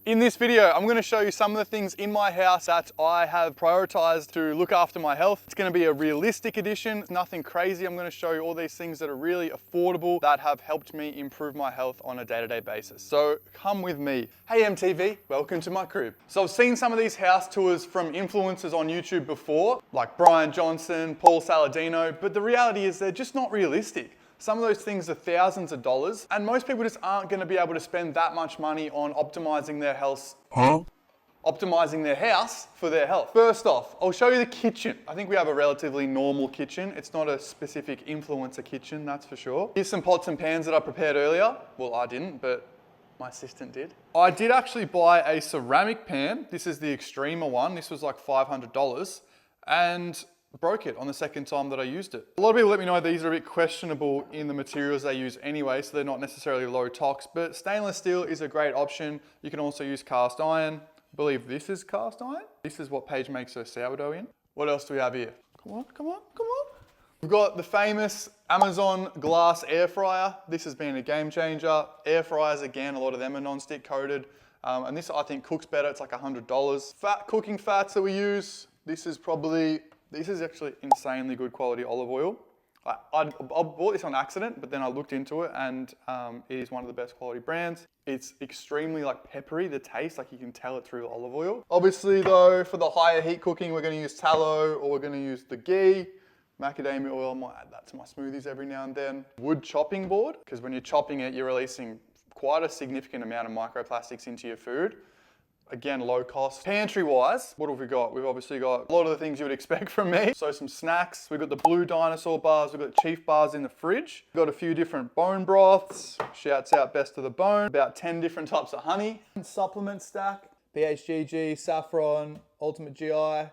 In this video, I'm going to show you some of the things in my house that I have prioritized to look after my health. It's going to be a realistic edition, nothing crazy. I'm going to show you all these things that are really affordable that have helped me improve my health on a day-to-day basis. So come with me. Hey MTV, welcome to my crib. So I've seen some of these house tours from influencers on YouTube before, like Brian Johnson, Paul Saladino, but the reality is they're just not realistic. Some of those things are thousands of dollars, and most people just aren't going to be able to spend that much money on optimizing their health. Optimizing their house for their health. First off, I'll show you the kitchen. I think we have a relatively normal kitchen. It's not a specific influencer kitchen, that's for sure. Here's some pots and pans that I prepared earlier. Well, I didn't, but my assistant did. I did actually buy a ceramic pan. This is the Extremer one. This was like $500, and broke it on the second time that I used it. A lot of people let me know these are a bit questionable in the materials they use anyway, so they're not necessarily low tox, but stainless steel is a great option. You can also use cast iron. I believe this is cast iron. This is what Paige makes her sourdough in. What else do we have here? Come on, come on, come on. We've got the famous Amazon glass air fryer. This has been a game changer. Air fryers, again, a lot of them are non-stick coated. And this I think cooks better, it's like $100. Cooking fats that we use, this is actually insanely good quality olive oil. I bought this on accident, but then I looked into it and it is one of the best quality brands. It's extremely like peppery, the taste, like you can tell it through the olive oil. Obviously though, for the higher heat cooking, we're gonna use tallow or we're gonna use the ghee. Macadamia oil, I might add that to my smoothies every now and then. Wood chopping board, because when you're chopping it, you're releasing quite a significant amount of microplastics into your food. Again, low cost. Pantry wise, what have we got? We've obviously got a lot of the things you would expect from me. So some snacks, we've got the blue dinosaur bars, we've got Chief bars in the fridge. We've got a few different bone broths, shouts out Best of the Bone, about 10 different types of honey. Supplement stack, BHGG, Saffron, Ultimate GI,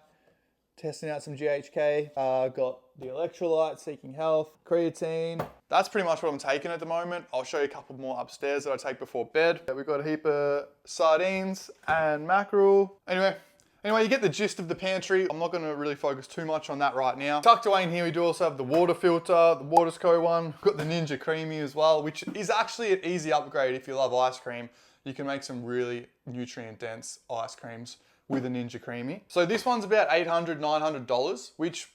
testing out some GHK. Got the electrolyte, Seeking Health, creatine. That's pretty much what I'm taking at the moment. I'll show you a couple more upstairs that I take before bed. We've got a heap of sardines and mackerel. Anyway, you get the gist of the pantry. I'm not gonna really focus too much on that right now. Tucked away in here, we do also have the water filter, the Watersco one. We've got the Ninja Creamy as well, which is actually an easy upgrade if you love ice cream. You can make some really nutrient dense ice creams with a Ninja Creamy. So this one's about $800, $900, which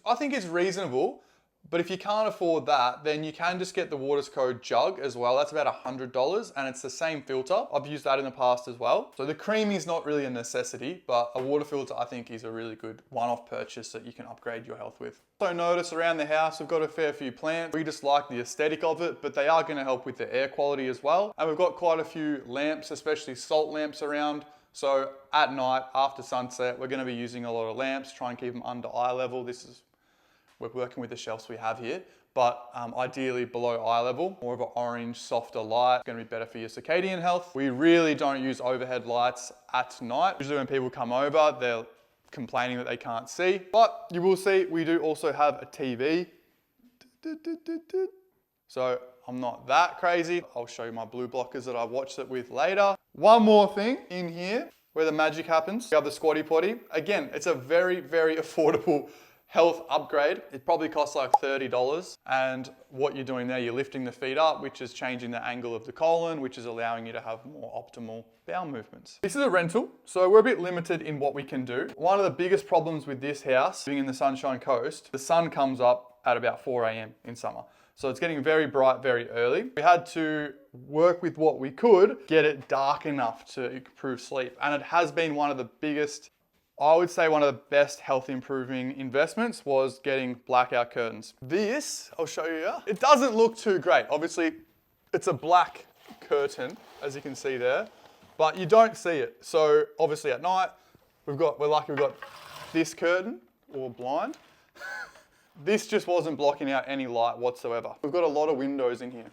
I think is reasonable. But if you can't afford that, then you can just get the Watersco jug as well. That's about $100 and it's the same filter. I've used that in the past as well. So the creamy is not really a necessity, but a water filter I think is a really good one-off purchase that you can upgrade your health with. So notice around the house, we've got a fair few plants. We just like the aesthetic of it, but they are gonna help with the air quality as well. And we've got quite a few lamps, especially salt lamps around. So at night, after sunset, we're gonna be using a lot of lamps, try and keep them under eye level. We're working with the shelves we have here, but ideally below eye level, more of an orange, softer light. It's gonna be better for your circadian health. We really don't use overhead lights at night. Usually when people come over, they're complaining that they can't see, but you will see we do also have a TV. So I'm not that crazy. I'll show you my blue blockers that I watched it with later. One more thing in here where the magic happens. We have the squatty potty. Again, it's a very, very affordable health upgrade. It probably costs like $30. And what you're doing there, you're lifting the feet up, which is changing the angle of the colon, which is allowing you to have more optimal bowel movements. This is a rental, so we're a bit limited in what we can do. One of the biggest problems with this house, being in the Sunshine Coast, the sun comes up at about 4 a.m. in summer. So it's getting very bright very early. We had to work with what we could, get it dark enough to improve sleep. And it has been one of the biggest, I would say one of the best health improving investments was getting blackout curtains. This, I'll show you, it doesn't look too great. Obviously, it's a black curtain, as you can see there, but you don't see it. So obviously at night, we're lucky we've got this curtain, or blind. This just wasn't blocking out any light whatsoever. We've got a lot of windows in here.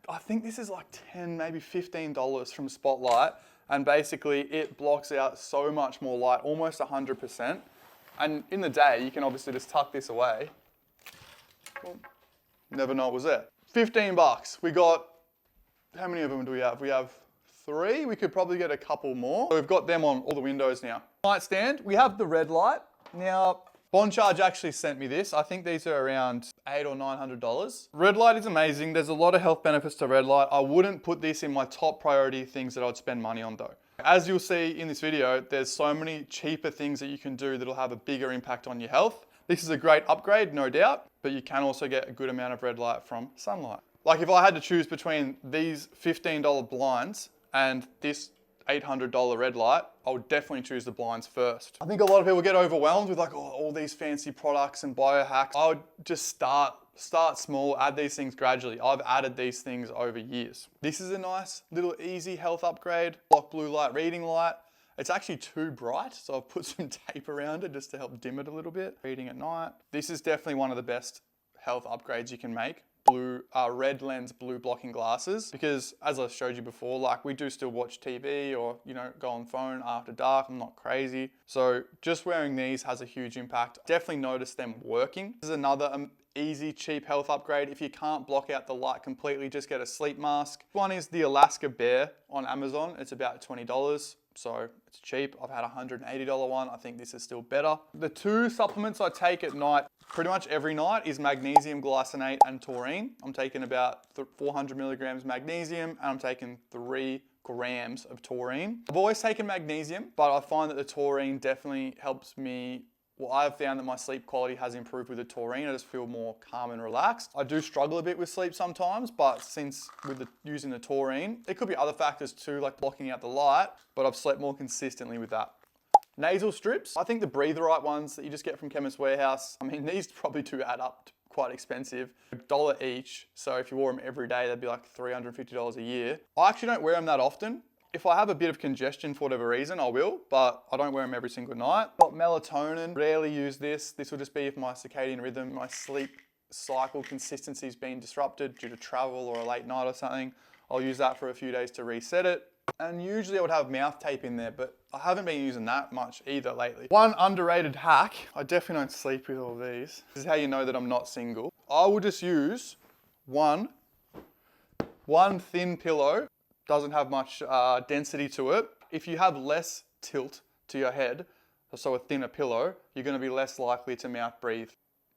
I think this is like $10, maybe $15 from Spotlight. And basically it blocks out so much more light, almost 100%. And in the day, you can obviously just tuck this away. Well, never know it was there. 15 bucks. We got, how many of them do we have? We have 3. We could probably get a couple more. So we've got them on all the windows now. Nightstand, we have the red light. Now, Bond Charge actually sent me this. I think these are around $800 or $900. Red light is amazing. There's a lot of health benefits to red light. I wouldn't put this in my top priority things that I'd spend money on though. As you'll see in this video, there's so many cheaper things that you can do that'll have a bigger impact on your health. This is a great upgrade, no doubt, but you can also get a good amount of red light from sunlight. Like if I had to choose between these $15 blinds and this $800 red light, I would definitely choose the blinds first. I think a lot of people get overwhelmed with like all these fancy products and biohacks. I would just start small, add these things gradually. I've added these things over years. This is a nice little easy health upgrade. Block blue light reading light. It's actually too bright, so I've put some tape around it just to help dim it a little bit. Reading at night. This is definitely one of the best health upgrades you can make. Red lens blue blocking glasses, because as I showed you before, like we do still watch TV or, you know, go on phone after dark. I'm not crazy. So just wearing these has a huge impact. Definitely notice them working. This is another easy, cheap health upgrade. If you can't block out the light completely, just get a sleep mask. One is the Alaska Bear on Amazon. It's about $20. So it's cheap. I've had a $180 one. I think this is still better. The two supplements I take at night, pretty much every night, is magnesium glycinate and taurine. I'm taking about 400 milligrams magnesium and I'm taking 3 grams of taurine. I've always taken magnesium, but I find that the taurine definitely helps me. Well, I've found that my sleep quality has improved with the taurine. I just feel more calm and relaxed. I do struggle a bit with sleep sometimes, but since using the taurine, it could be other factors too, like blocking out the light, but I've slept more consistently with that. Nasal strips. I think the Breathe Right ones that you just get from Chemist Warehouse, I mean, these probably do add up to quite expensive. $1 each. So if you wore them every day, they'd be like $350 a year. I actually don't wear them that often. If I have a bit of congestion for whatever reason, I will, but I don't wear them every single night. Got melatonin, rarely use this. This will just be if my circadian rhythm, my sleep cycle consistency has been disrupted due to travel or a late night or something. I'll use that for a few days to reset it. And usually I would have mouth tape in there, but I haven't been using that much either lately. One underrated hack, I definitely don't sleep with all these. This is how you know that I'm not single. I will just use one thin pillow. Doesn't have much density to it. If you have less tilt to your head, so a thinner pillow, you're gonna be less likely to mouth breathe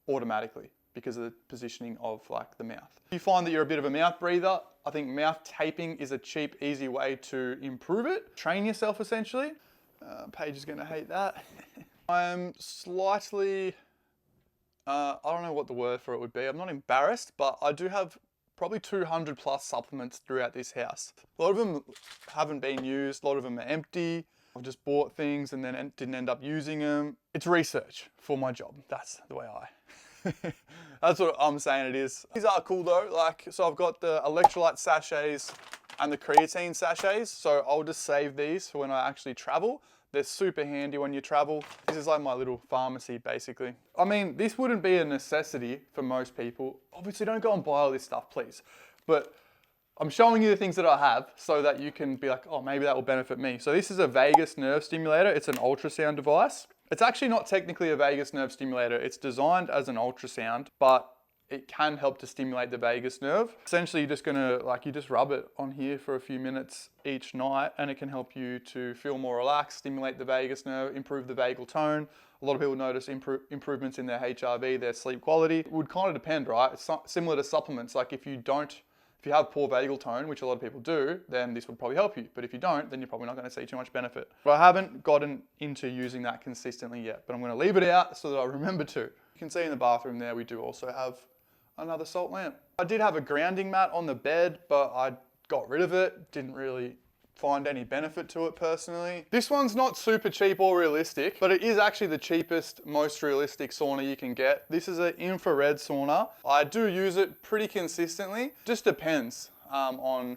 automatically because of the positioning of like the mouth. If you find that you're a bit of a mouth breather, I think mouth taping is a cheap, easy way to improve it. Train yourself essentially. Paige is gonna hate that. I'm slightly, I don't know what the word for it would be. I'm not embarrassed, but I do have probably 200 plus supplements throughout this house. A lot of them haven't been used, a lot of them are empty. I've just bought things and then didn't end up using them. It's research for my job. That's the way that's what I'm saying it is. These are cool though, like, so I've got the electrolyte sachets and the creatine sachets, so I'll just save these for when I actually travel. They're super handy when you travel. This is like my little pharmacy, basically. I mean, this wouldn't be a necessity for most people. Obviously, don't go and buy all this stuff, please. But I'm showing you the things that I have so that you can be like, oh, maybe that will benefit me. So this is a vagus nerve stimulator. It's an ultrasound device. It's actually not technically a vagus nerve stimulator. It's designed as an ultrasound, but it can help to stimulate the vagus nerve. Essentially, you're just gonna, you just rub it on here for a few minutes each night and it can help you to feel more relaxed, stimulate the vagus nerve, improve the vagal tone. A lot of people notice improvements in their HRV, their sleep quality. It would kind of depend, right? It's similar to supplements. Like if you have poor vagal tone, which a lot of people do, then this would probably help you. But if you don't, then you're probably not gonna see too much benefit. But I haven't gotten into using that consistently yet, but I'm gonna leave it out so that I remember to. You can see in the bathroom there, we do also have another salt lamp. I did have a grounding mat on the bed, but I got rid of it. Didn't really find any benefit to it personally. This one's not super cheap or realistic, but it is actually the cheapest, most realistic sauna you can get. This is an infrared sauna. I do use it pretty consistently. Just depends on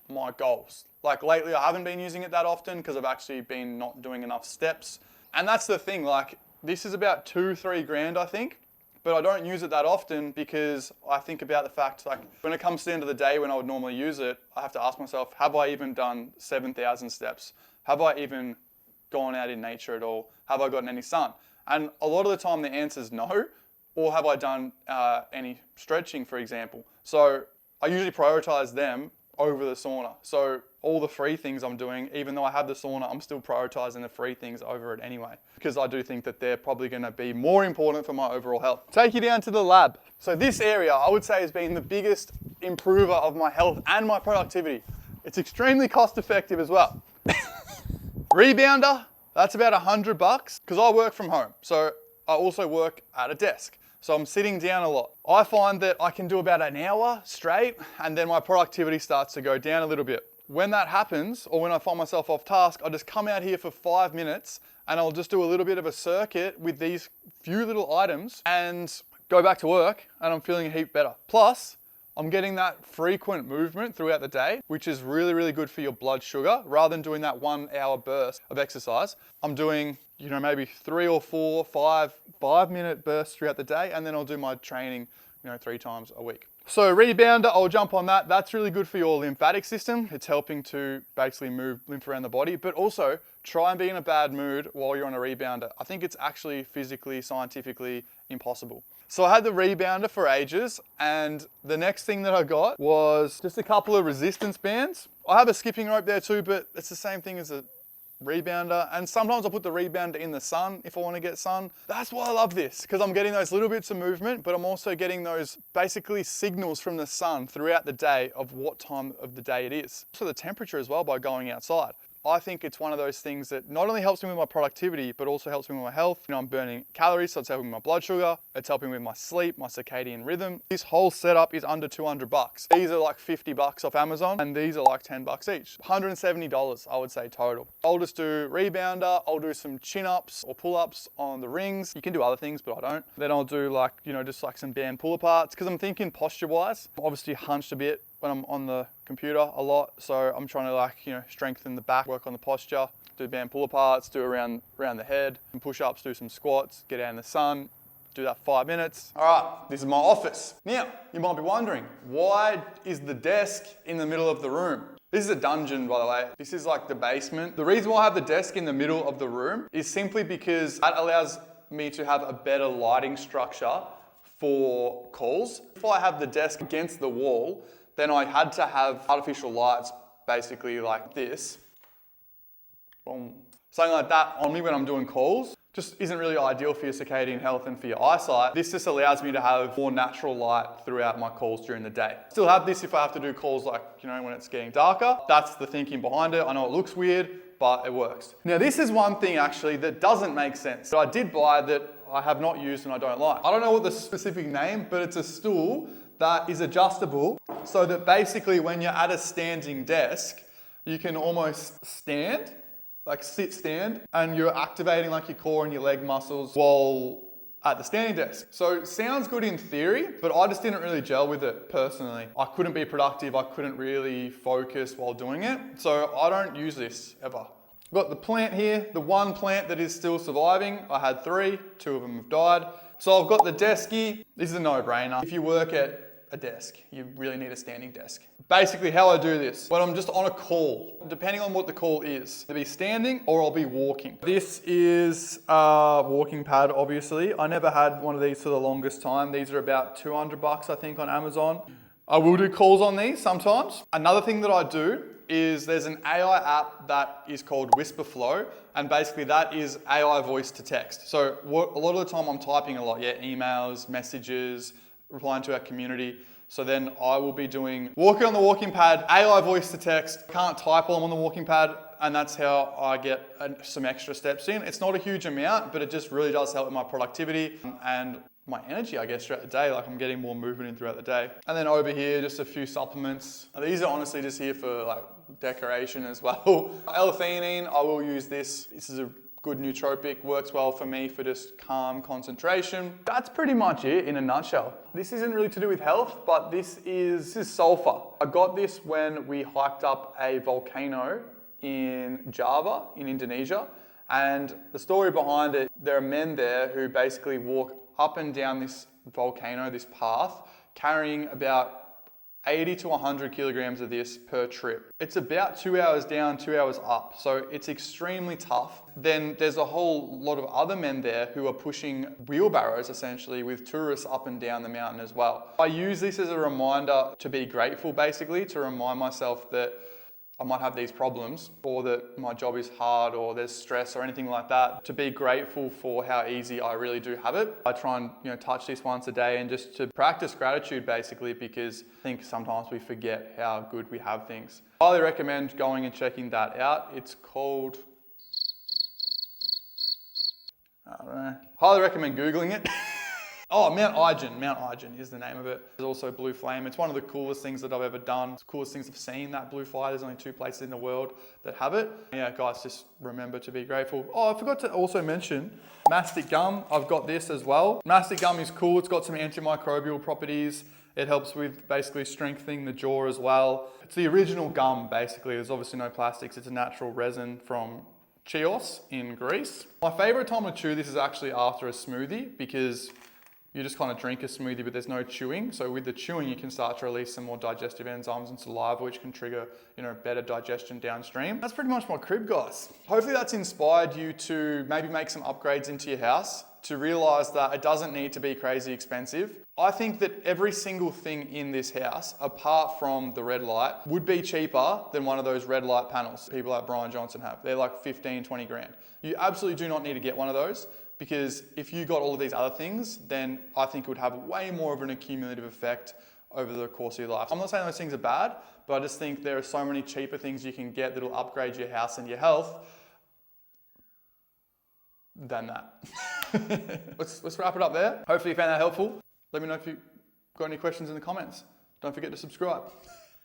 my goals. Like lately, I haven't been using it that often because I've actually been not doing enough steps. And that's the thing, like this is about 2-3 grand, I think. But I don't use it that often because I think about the fact, like when it comes to the end of the day when I would normally use it, I have to ask myself, have I even done 7,000 steps? Have I even gone out in nature at all? Have I gotten any sun? And a lot of the time the answer is no. Or have I done any stretching, for example? So I usually prioritize them over the sauna. So all the free things I'm doing, even though I have the sauna, I'm still prioritizing the free things over it anyway, because I do think that they're probably going to be more important for my overall health. Take you down to the lab. So this area, I would say, has been the biggest improver of my health and my productivity. It's extremely cost effective as well. Rebounder, that's about $100 because I work from home. So I also work at a desk. So I'm sitting down a lot. I find that I can do about an hour straight and then my productivity starts to go down a little bit. When that happens, or when I find myself off task, I just come out here for 5 minutes and I'll just do a little bit of a circuit with these few little items and go back to work and I'm feeling a heap better. Plus, I'm getting that frequent movement throughout the day, which is really, really good for your blood sugar. Rather than doing that 1 hour burst of exercise, I'm doing, maybe 3 or 4, 5-minute bursts throughout the day, and then I'll do my training, 3 times a week. So rebounder, I'll jump on that. That's really good for your lymphatic system. It's helping to basically move lymph around the body, but also try and be in a bad mood while you're on a rebounder. I think it's actually physically, scientifically impossible. So I had the rebounder for ages, and the next thing that I got was just a couple of resistance bands. I have a skipping rope there too, but it's the same thing as a rebounder, and sometimes I'll put the rebounder in the sun if I want to get sun. That's why I love this, because I'm getting those little bits of movement, but I'm also getting those basically signals from the sun throughout the day of what time of the day it is. So the temperature as well by going outside. I think it's one of those things that not only helps me with my productivity, but also helps me with my health. I'm burning calories, so it's helping with my blood sugar. It's helping with my sleep, my circadian rhythm. This whole setup is under $200. These are like $50 off Amazon, and these are like $10 each. $170, I would say, total. I'll just do rebounder. I'll do some chin-ups or pull-ups on the rings. You can do other things, but I don't. Then I'll do just like some band pull-aparts, because I'm thinking posture-wise. I'm obviously hunched a bit when I'm on the computer a lot, so I'm trying to strengthen the back, work on the posture, do band pull-aparts, do around the head, and push-ups, do some squats, get out in the sun, do that 5 minutes. All right, this is my office. Now, you might be wondering, why is the desk in the middle of the room? This is a dungeon, by the way. This is like the basement. The reason why I have the desk in the middle of the room is simply because that allows me to have a better lighting structure for calls. If I have the desk against the wall, then I had to have artificial lights basically like this. Boom. Something like that on me when I'm doing calls just isn't really ideal for your circadian health and for your eyesight. This just allows me to have more natural light throughout my calls during the day. Still have this if I have to do calls when it's getting darker. That's the thinking behind it. I know it looks weird, but it works. Now this is one thing actually that doesn't make sense. That I did buy that I have not used and I don't like. I don't know what the specific name, but it's a stool that is adjustable so that basically when you're at a standing desk, you can almost stand, like stand, and you're activating like your core and your leg muscles while at the standing desk. So it sounds good in theory, but I just didn't really gel with it personally. I couldn't be productive, I couldn't really focus while doing it. So I don't use this ever. I've got the plant here, the one plant that is still surviving. I had 3, 2 of them have died. So I've got the desky. This is a no-brainer. If you work at a desk, you really need a standing desk. Basically how I do this, when I'm just on a call, depending on what the call is, I'll be standing or I'll be walking. This is a walking pad, obviously. I never had one of these for the longest time. These are about $200, I think, on Amazon. I will do calls on these sometimes. Another thing that I do is there's an AI app that is called Whisperflow, and basically that is AI voice to text. So a lot of the time I'm typing a lot, emails, messages, replying to our community. So then I will be walking on the walking pad, AI voice to text, can't type while I'm on the walking pad, and that's how I get some extra steps in. It's not a huge amount, but it just really does help with my productivity and my energy, I guess, throughout the day. Like I'm getting more movement in throughout the day. And then over here, just a few supplements. These are honestly just here for decoration as well. L-theanine, I will use this. This is a good nootropic, works well for me for just calm concentration. That's pretty much it in a nutshell. This isn't really to do with health, but this is sulfur. I got this when we hiked up a volcano in Java, in Indonesia. And the story behind it, there are men there who basically walk up and down this volcano, this path, carrying about 80 to 100 kilograms of this per trip. It's about 2 hours down, 2 hours up. So it's extremely tough. Then there's a whole lot of other men there who are pushing wheelbarrows essentially with tourists up and down the mountain as well. I use this as a reminder to be grateful, basically, to remind myself that I might have these problems, or that my job is hard, or there's stress or anything like that, to be grateful for how easy I really do have it. I try and touch this once a day and just to practice gratitude basically, because I think sometimes we forget how good we have things. I highly recommend going and checking that out. It's called I don't know. Highly recommend Googling it. Oh, Mount Hygiene is the name of it. There's also Blue Flame. It's one of the coolest things that I've ever done. It's the coolest things I've seen, that blue fire. There's only 2 places in the world that have it. Yeah, guys, just remember to be grateful. Oh, I forgot to also mention mastic gum. I've got this as well. Mastic gum is cool. It's got some antimicrobial properties. It helps with basically strengthening the jaw as well. It's the original gum, basically. There's obviously no plastics. It's a natural resin from Chios in Greece. My favorite time to chew this is actually after a smoothie, because you just kind of drink a smoothie, but there's no chewing. So with the chewing, you can start to release some more digestive enzymes and saliva, which can trigger, better digestion downstream. That's pretty much my crib, guys. Hopefully that's inspired you to maybe make some upgrades into your house, to realize that it doesn't need to be crazy expensive. I think that every single thing in this house, apart from the red light, would be cheaper than one of those red light panels people like Brian Johnson have. They're like 15, 20 grand. You absolutely do not need to get one of those, because if you got all of these other things, then I think it would have way more of an accumulative effect over the course of your life. I'm not saying those things are bad, but I just think there are so many cheaper things you can get that'll upgrade your house and your health than that. Let's wrap it up there. Hopefully you found that helpful. Let me know if you've got any questions in the comments. Don't forget to subscribe.